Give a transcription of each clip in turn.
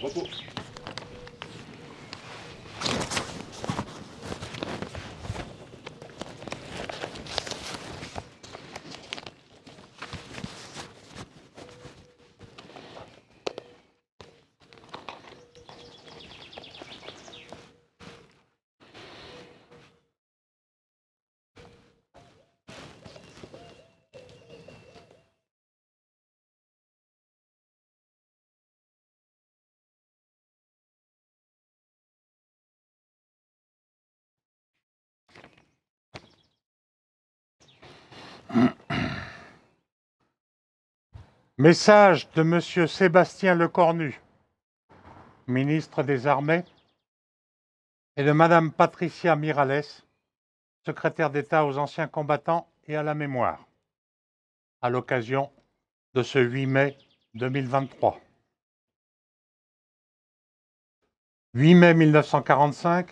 Repos. Message de Monsieur Sébastien Lecornu, ministre des Armées, et de Madame Patricia Miralles, secrétaire d'État aux anciens combattants et à la mémoire, à l'occasion de ce 8 mai 2023. 8 mai 1945,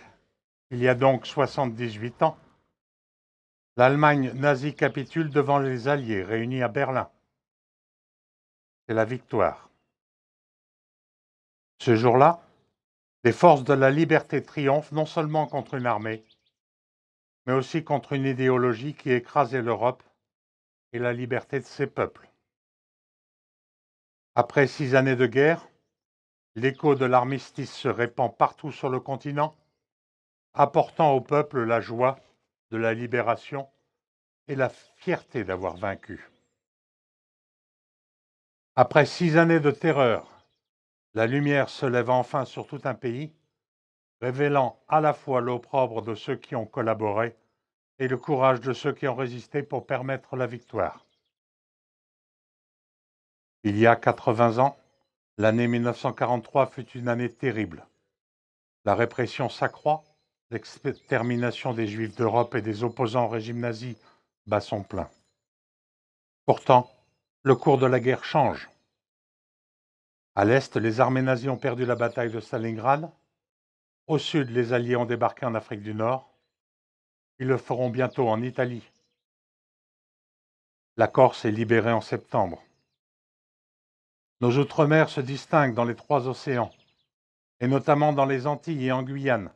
il y a donc 78 ans, l'Allemagne nazie capitule devant les Alliés réunis à Berlin. C'est la victoire. Ce jour-là, les forces de la liberté triomphent non seulement contre une armée, mais aussi contre une idéologie qui écrasait l'Europe et la liberté de ses peuples. Après 6 années de guerre, l'écho de l'armistice se répand partout sur le continent, apportant au peuple la joie de la libération et la fierté d'avoir vaincu. Après 6 années de terreur, la lumière se lève enfin sur tout un pays, révélant à la fois l'opprobre de ceux qui ont collaboré et le courage de ceux qui ont résisté pour permettre la victoire. Il y a 80 ans, l'année 1943 fut une année terrible. La répression s'accroît, l'extermination des Juifs d'Europe et des opposants au régime nazi bat son plein. Pourtant, le cours de la guerre change. À l'Est, les armées nazies ont perdu la bataille de Stalingrad. Au Sud, les Alliés ont débarqué en Afrique du Nord. Ils le feront bientôt en Italie. La Corse est libérée en septembre. Nos outre-mer se distinguent dans les 3 océans, et notamment dans les Antilles et en Guyane,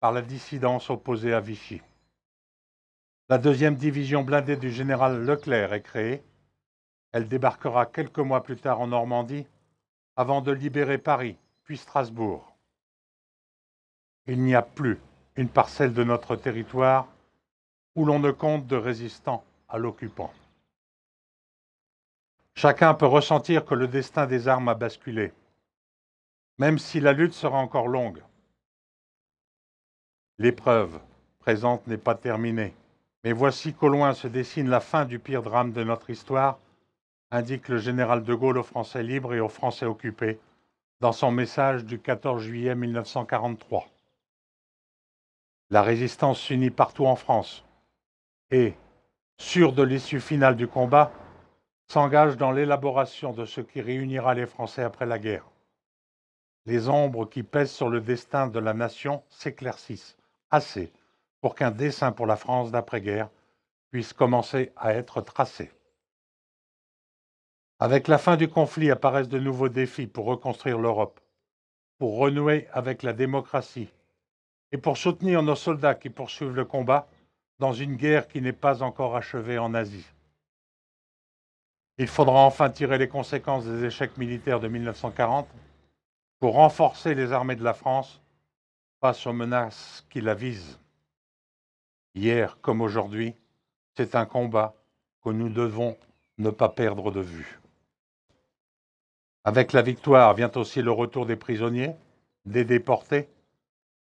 par la dissidence opposée à Vichy. La 2e division blindée du général Leclerc est créée. Elle débarquera quelques mois plus tard en Normandie, avant de libérer Paris, puis Strasbourg. Il n'y a plus une parcelle de notre territoire où l'on ne compte de résistants à l'occupant. Chacun peut ressentir que le destin des armes a basculé, même si la lutte sera encore longue. L'épreuve présente n'est pas terminée, mais voici qu'au loin se dessine la fin du pire drame de notre histoire, indique le général de Gaulle aux Français libres et aux Français occupés dans son message du 14 juillet 1943. La résistance s'unit partout en France et, sûre de l'issue finale du combat, s'engage dans l'élaboration de ce qui réunira les Français après la guerre. Les ombres qui pèsent sur le destin de la nation s'éclaircissent assez pour qu'un dessein pour la France d'après-guerre puisse commencer à être tracé. Avec la fin du conflit apparaissent de nouveaux défis pour reconstruire l'Europe, pour renouer avec la démocratie et pour soutenir nos soldats qui poursuivent le combat dans une guerre qui n'est pas encore achevée en Asie. Il faudra enfin tirer les conséquences des échecs militaires de 1940 pour renforcer les armées de la France face aux menaces qui la visent. Hier comme aujourd'hui, c'est un combat que nous devons ne pas perdre de vue. Avec la victoire vient aussi le retour des prisonniers, des déportés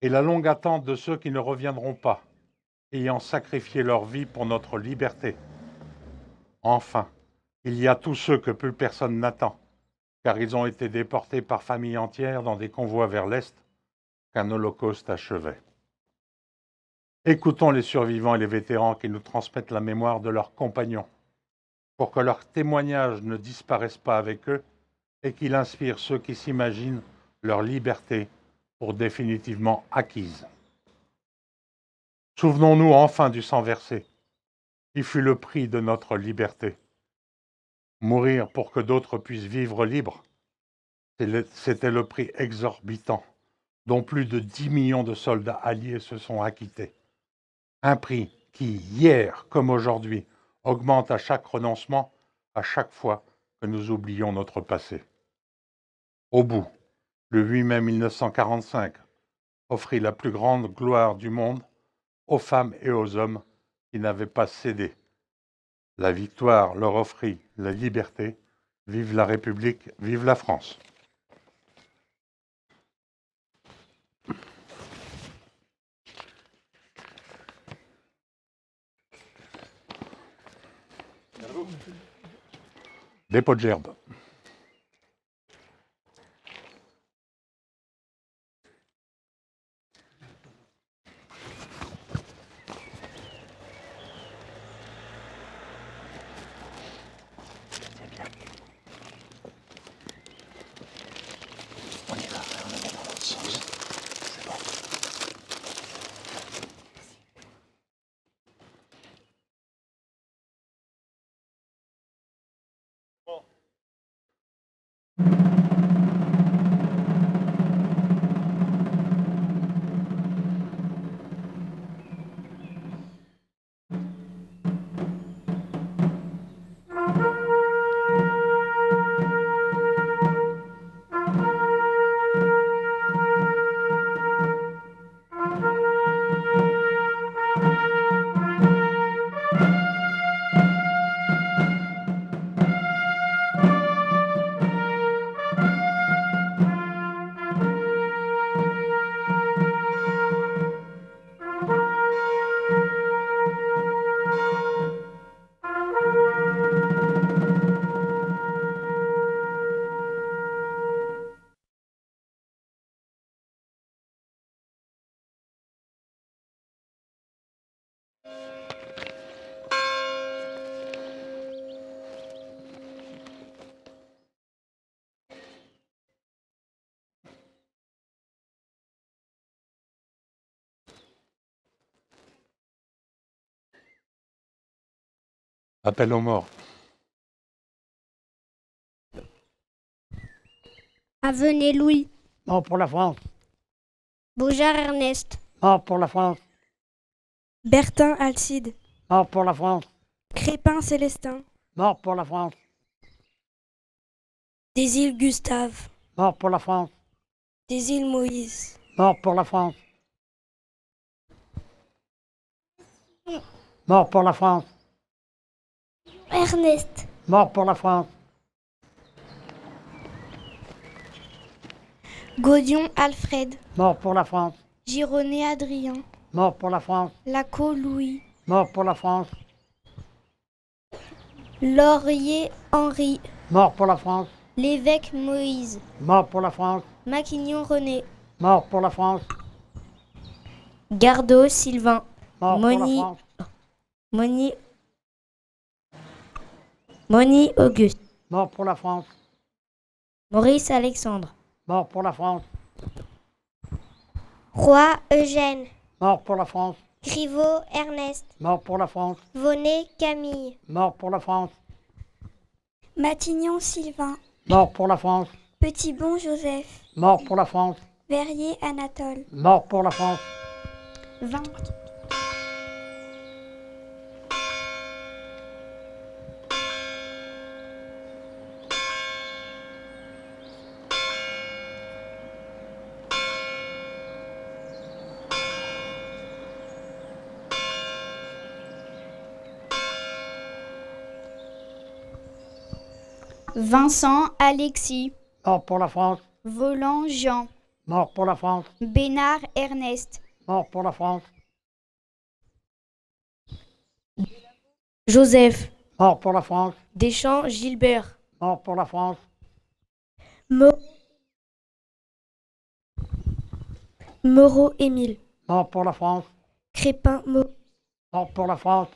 et la longue attente de ceux qui ne reviendront pas, ayant sacrifié leur vie pour notre liberté. Enfin, il y a tous ceux que plus personne n'attend, car ils ont été déportés par familles entières dans des convois vers l'Est qu'un holocauste achevait. Écoutons les survivants et les vétérans qui nous transmettent la mémoire de leurs compagnons, pour que leurs témoignages ne disparaissent pas avec eux et qu'il inspire ceux qui s'imaginent leur liberté pour définitivement acquise. Souvenons-nous enfin du sang versé, qui fut le prix de notre liberté. Mourir pour que d'autres puissent vivre libres, C'était le prix exorbitant dont plus de 10 millions de soldats alliés se sont acquittés. Un prix qui, hier comme aujourd'hui, augmente à chaque renoncement, à chaque fois que nous oublions notre passé. Au bout, le 8 mai 1945 offrit la plus grande gloire du monde aux femmes et aux hommes qui n'avaient pas cédé. La victoire leur offrit la liberté. Vive la République, vive la France. Des pots de gerbe. On y va, on le met dans l'autre sens. C'est bon. Appel aux morts. Avenue Louis. Mort pour la France. Beaujard Ernest. Mort pour la France. Bertin Alcide. Mort pour la France. Crépin Célestin. Mort pour la France. Desilles Gustave. Mort pour la France. Desilles Moïse. Mort pour la France. Mort pour la France. Ernest. Mort pour la France. Gaudion Alfred. Mort pour la France. Gironnet Adrien. Mort pour la France. Laco Louis. Mort pour la France. Laurier Henri. Mort pour la France. L'évêque Moïse. Mort pour la France. Maquignon René. Mort pour la France. Gardot Sylvain. Mort Moni. pour la France. Moni Auguste. Mort pour la France. Maurice Alexandre. Mort pour la France. Roy Eugène. Mort pour la France. Griveaux Ernest. Mort pour la France. Vonnet Camille. Mort pour la France. Matignon Sylvain. Mort pour la France. Petitbon Joseph. Mort pour la France. Verrier Anatole. Mort pour la France. 20. Vincent Alexis, Mort pour la France. Volant Jean, Mort pour la France. Bénard Ernest, Mort pour la France. Joseph. Mort pour la France. Deschamps Gilbert. Mort pour la France. Moreau Émile. Mort pour la France. Crépin Mort pour la France.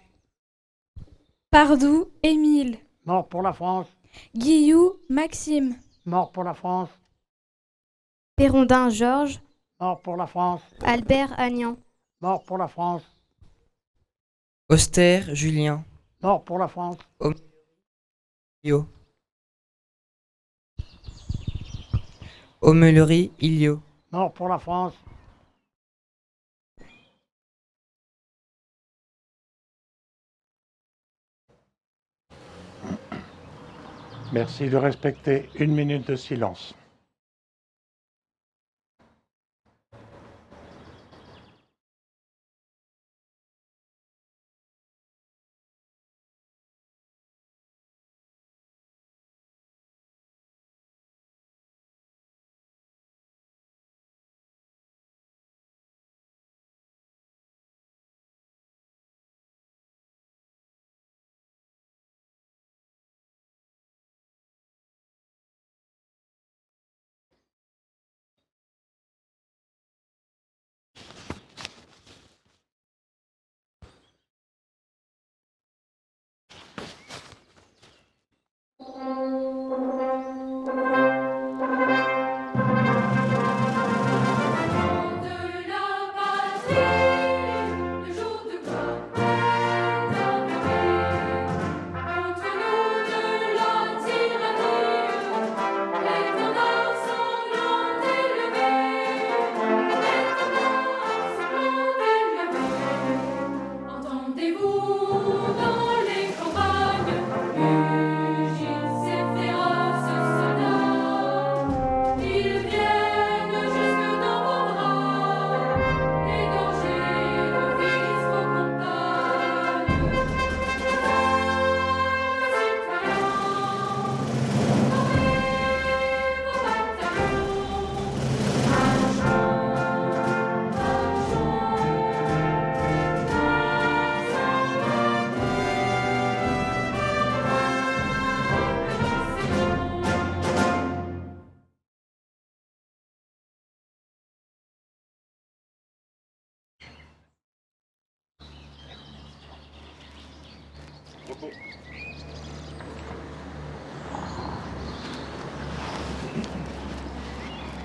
Pardoux Émile. Mort pour la France. Guillou Maxime. Mort pour la France. Pérondin Georges. Mort pour la France. Albert Agnan. Mort pour la France. Auster Julien. Mort pour la France. Yo. Aumelerie, Ilio. Mort pour la France. Merci de respecter 1 minute de silence.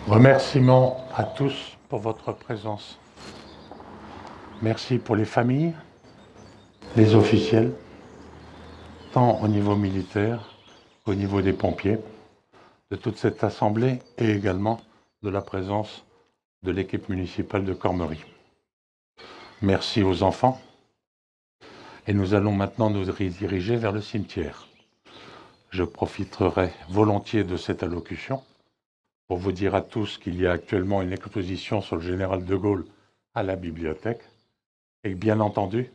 Remerciements à tous pour votre présence. Merci pour les familles, les officiels, tant au niveau militaire qu'au niveau des pompiers, de toute cette assemblée et également de la présence de l'équipe municipale de Cormery. Merci aux enfants. Et nous allons maintenant nous diriger vers le cimetière. Je profiterai volontiers de cette allocution pour vous dire à tous qu'il y a actuellement une exposition sur le général de Gaulle à la bibliothèque et que, bien entendu,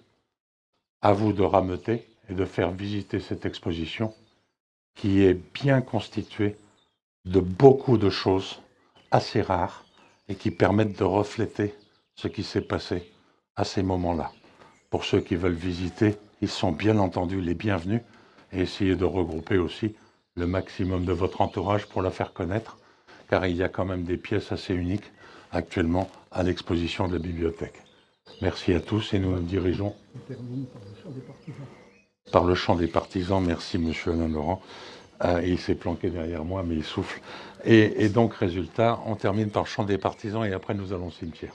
à vous de rameuter et de faire visiter cette exposition qui est bien constituée de beaucoup de choses assez rares et qui permettent de refléter ce qui s'est passé à ces moments-là. Pour ceux qui veulent visiter, ils sont bien entendu les bienvenus et essayez de regrouper aussi le maximum de votre entourage pour la faire connaître, car il y a quand même des pièces assez uniques actuellement à l'exposition de la bibliothèque. Merci à tous et nous nous dirigeons par le chant des partisans. Merci monsieur Alain Laurent. Il s'est planqué derrière moi mais il souffle. Et donc résultat, on termine par le chant des partisans et après nous allons au cimetière.